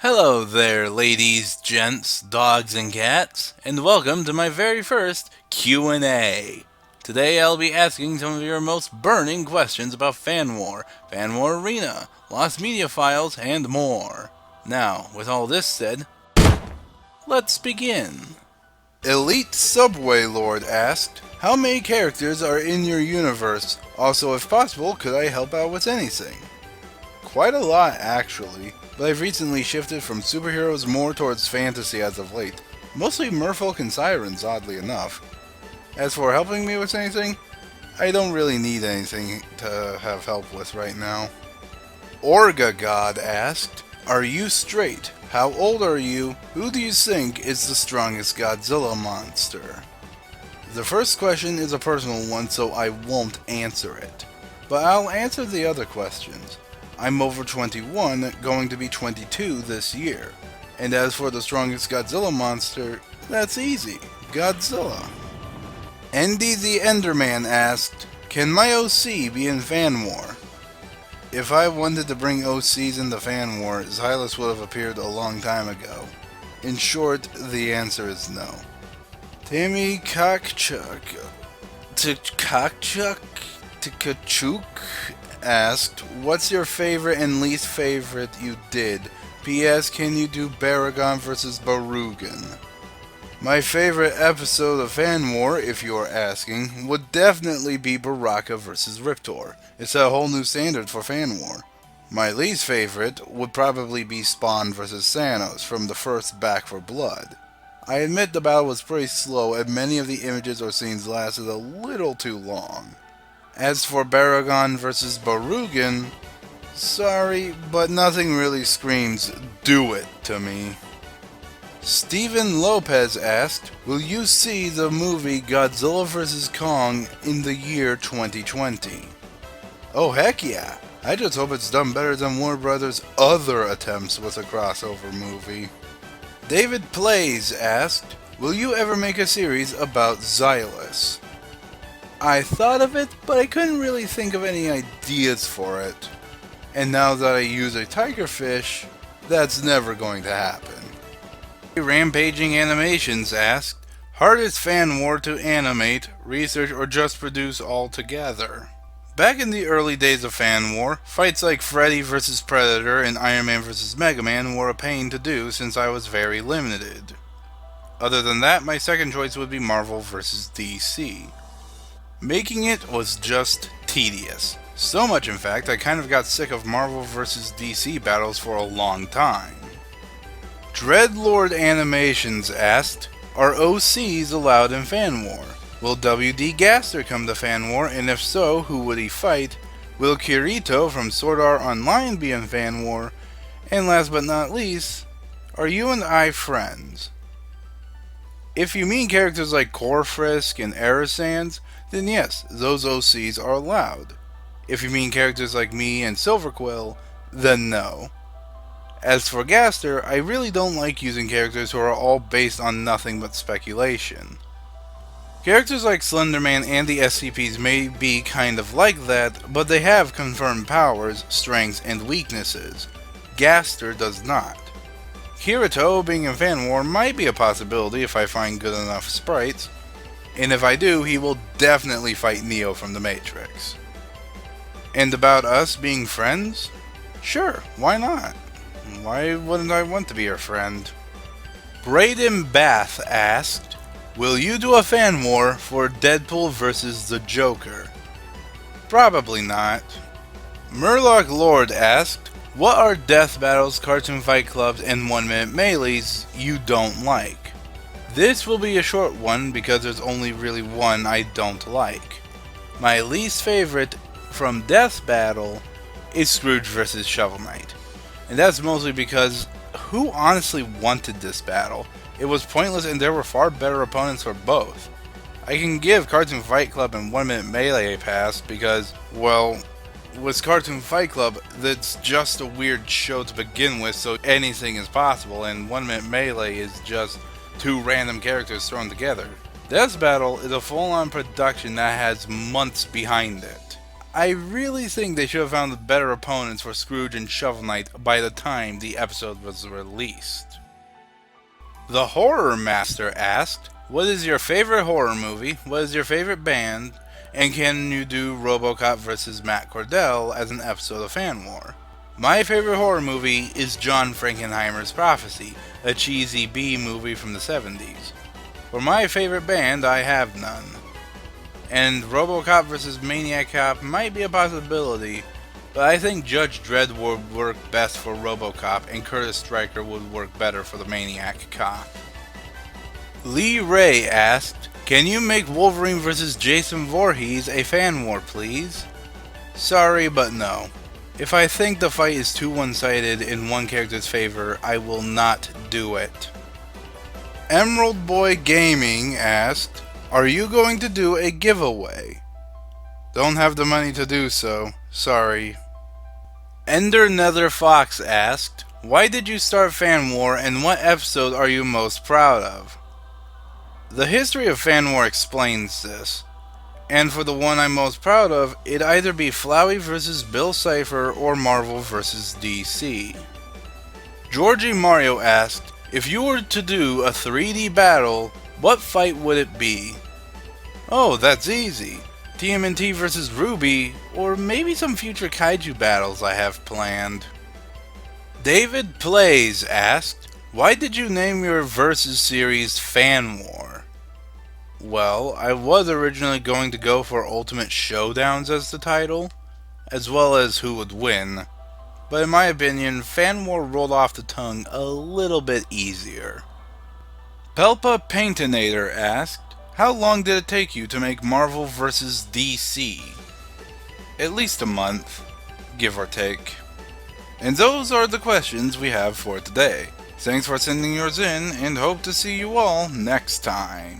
Hello there, ladies, gents, dogs, and cats, and welcome to my very first Q&A. Today I'll be asking some of your most burning questions about Fan War Arena, Lost Media Files, and more. Now, with all this said, let's begin. Elite Subway Lord asked, how many characters are in your universe? Also, if possible, could I help out with anything? Quite a lot, actually, but I've recently shifted from superheroes more towards fantasy as of late. Mostly merfolk and sirens, oddly enough. As for helping me with anything, I don't really need anything to have help with right now. Orga God asked, are you straight? How old are you? Who do you think is the strongest Godzilla monster? The first question is a personal one, so I won't answer it. But I'll answer the other questions. I'm over 21, going to be 22 this year. And as for the strongest Godzilla monster, that's easy. Godzilla. Andy the Enderman asked, can my OC be in Fan War? If I wanted to bring OCs into Fan War, Xylus would have appeared a long time ago. In short, the answer is no. Tammy Kakchuk asked, what's your favorite and least favorite you did? P.S. Can you do Baragon vs. Barugan? My favorite episode of Fan War, if you're asking, would definitely be Baraka vs. Riptor. It's a whole new standard for Fan War. My least favorite would probably be Spawn vs. Thanos from the first Back for Blood. I admit the battle was pretty slow and many of the images or scenes lasted a little too long. As for Baragon vs. Barugan, sorry, but nothing really screams, do it to me. Steven Lopez asked, will you see the movie Godzilla vs. Kong in the year 2020? Oh heck yeah, I just hope it's done better than Warner Brothers' other attempts with a crossover movie. David Plays asked, will you ever make a series about Xylus? I thought of it, but I couldn't really think of any ideas for it. And now that I use a tigerfish, that's never going to happen. Rampaging Animations asked, hardest Fan War to animate, research, or just produce altogether? Back in the early days of Fan War, fights like Freddy vs. Predator and Iron Man vs. Mega Man were a pain to do since I was very limited. Other than that, my second choice would be Marvel vs. DC. Making it was just tedious. So much in fact, I kind of got sick of Marvel vs. DC battles for a long time. Dreadlord Animations asked, are OCs allowed in Fan War? Will W.D. Gaster come to Fan War, and if so, who would he fight? Will Kirito from Sword Art Online be in Fan War? And last but not least, are you and I friends? If you mean characters like Corfrisk and Aerosans, then yes, those OCs are allowed. If you mean characters like me and Silverquill, then no. As for Gaster, I really don't like using characters who are all based on nothing but speculation. Characters like Slenderman and the SCPs may be kind of like that, but they have confirmed powers, strengths, and weaknesses. Gaster does not. Kirito being in Fan War might be a possibility if I find good enough sprites, and if I do, he will definitely fight Neo from the Matrix. And about us being friends? Sure, why not? Why wouldn't I want to be your friend? Braden Bath asked, will you do a Fan War for Deadpool vs. the Joker? Probably not. Murloc Lord asked, what are death battles, cartoon fight clubs, and 1-minute melees you don't like? This will be a short one because there's only really one I don't like. My least favorite from Death Battle is Scrooge vs. Shovel Knight. And that's mostly because who honestly wanted this battle? It was pointless and there were far better opponents for both. I can give Cartoon Fight Club and 1-minute melee a pass because, well, with Cartoon Fight Club, that's just a weird show to begin with, so anything is possible, and 1-minute melee is just two random characters thrown together. Death Battle is a full-on production that has months behind it. I really think they should have found better opponents for Scrooge and Shovel Knight by the time the episode was released. The Horror Master asked, what is your favorite horror movie, what is your favorite band, and can you do RoboCop vs. Matt Cordell as an episode of Fan War? My favorite horror movie is John Frankenheimer's Prophecy, a cheesy B movie from the 70s. For my favorite band, I have none. And RoboCop vs. Maniac Cop might be a possibility, but I think Judge Dredd would work best for RoboCop and Curtis Stryker would work better for the Maniac Cop. Lee Ray asked, can you make Wolverine vs. Jason Voorhees a fan war, please? Sorry, but no. If I think the fight is too one-sided in one character's favor, I will not do it. Emerald Boy Gaming asked, are you going to do a giveaway? Don't have the money to do so, sorry. Ender Nether Fox asked, why did you start Fan War and what episode are you most proud of? The history of Fan War explains this, and for the one I'm most proud of, it'd either be Flowey vs. Bill Cipher or Marvel vs. DC. Georgie Mario asked, if you were to do a 3D battle, what fight would it be? Oh, that's easy. TMNT vs. Ruby, or maybe some future kaiju battles I have planned. David Plays asked, why did you name your Versus series Fan War? Well, I was originally going to go for Ultimate Showdowns as the title, as well as who would win, but in my opinion, Fan War rolled off the tongue a little bit easier. Pelpa Paintinator asked, how long did it take you to make Marvel vs. DC? At least a month, give or take. And those are the questions we have for today. Thanks for sending yours in, and hope to see you all next time.